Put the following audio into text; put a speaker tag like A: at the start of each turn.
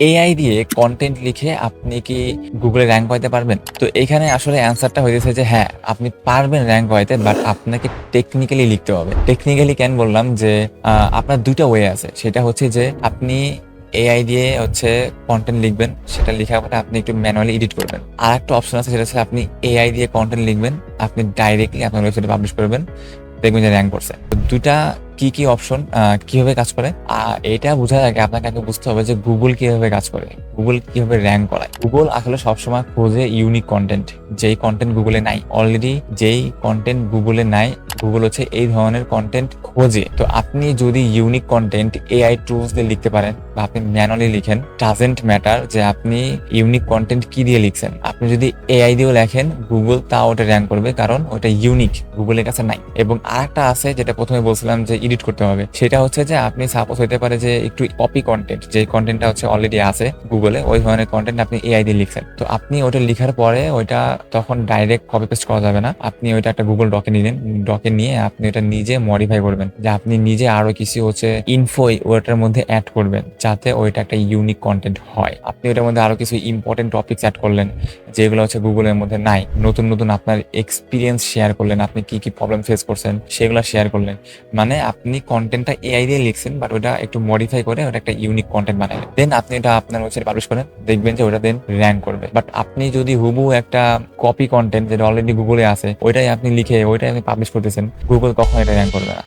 A: AI দিয়ে content লিখে আপনি কি গুগলে র‍্যাংক পাইতে পারবেন? তো এখানে আসলে অ্যান্সারটা হইতেছে যে হ্যাঁ, আপনি পারবেন র‍্যাংক পাইতে, বাট আপনাকে টেকনিক্যালি লিখতে হবে। টেকনিক্যালি কেন বললাম যে আপনার ২ টা ওয়ে আছে। সেটা হচ্ছে যে আপনি এআই দিয়ে কনটেন্ট লিখবেন। সেটা লিখার পরে আপনি একটু ম্যানুয়ালি এডিট করবেন। আরেকটা অপশন আছে, সেটা হচ্ছে আপনি এআই দিয়ে কনটেন্ট লিখবেন। আপনি ডাইরেক্টলি আপনার ওয়েবসাইটে পাবলিশ করবেন। দেখবেন যে র‍্যাংক করছে। তো ২ টা কি অপশন কিভাবে কাজ করে? এটা বোঝার আগে আপনাকে বুঝতে হবে যে গুগল কিভাবে কাজ করে। গুগল কিভাবে র‍্যাংক করায়। গুগল আসলে সবসময় খোঁজে ইউনিক কনটেন্ট। যেই কনটেন্ট গুগলে নাই। অলরেডি যেই কনটেন্ট গুগলে নাই, গুগল এই ধরনের কনটেন্ট খোঁজে। তো আপনি যদি ইউনিক কনটেন্ট এআই টুলস দিয়ে লিখতে পারেন বা আপনি ম্যানুয়ালি লিখেন, ডাজন্ট ম্যাটার যে আপনি ইউনিক কনটেন্ট কি দিয়ে লিখছেন। আপনি যদি এআই দিয়েও লেখেন, গুগল তাও ওটা র‍্যাংক করবে, কারণ ওটা ইউনিক, গুগলের কাছে নাই। এবং আরেকটা আছে, যেটা প্রথমে বলছিলাম যে এডিট করতে হবে। সেটা হচ্ছে যে আপনি সাপোজ হতে পারে যে একটু কপি কনটেন্ট, যে কনটেন্টটা অলরেডি আছে গুগলে, ওই ধরনের কনটেন্ট আপনি এআই দিয়ে লিখছেন। তো আপনি ওটা লিখার পরে ওইটা তখন ডাইরেক্ট কপি পেস্ট করা যাবে না। আপনি ওইটা একটা গুগল ডকে নিলেন। ডকে নিয়ে আপনি এটা নিজে মডিফাই করবেন, যে আপনি নিজে আরো কিছু ইনফো ওটার মধ্যে অ্যাড করবেন, যাতে ওইটা একটা ইউনিক কনটেন্ট হয়। আপনি ওটার মধ্যে আরো কিছু ইম্পর্টেন্ট টপিকস অ্যাড করলেন, যেগুলো গুগলের মধ্যে নাই। নতুন আপনার এক্সপিরিয়েন্স শেয়ার করলেন, আপনি কি প্রবলেম ফেস করছেন সেগুলো শেয়ার করলেন। মানে আপনি কনটেন্টটা এআই দিয়ে লিখছেন, বাট ওটা একটু মডিফাই করে ওটা একটা ইউনিক কনটেন্ট বানালেন। দেন আপনি এটা আপনার ওয়েবসাইটে পাবলিশ করেন, দেখবেন যে ওটা দেন র‍্যাংক করবে। বাট আপনি যদি হুবহু একটা কপি কনটেন্ট যেটা অলরেডি গুগলে আছে, ওইটাই আপনি লিখে ওইটাই আপনি পাবলিশ করতেছেন, গুগল কখনো এটা র‍্যাংক করবে না।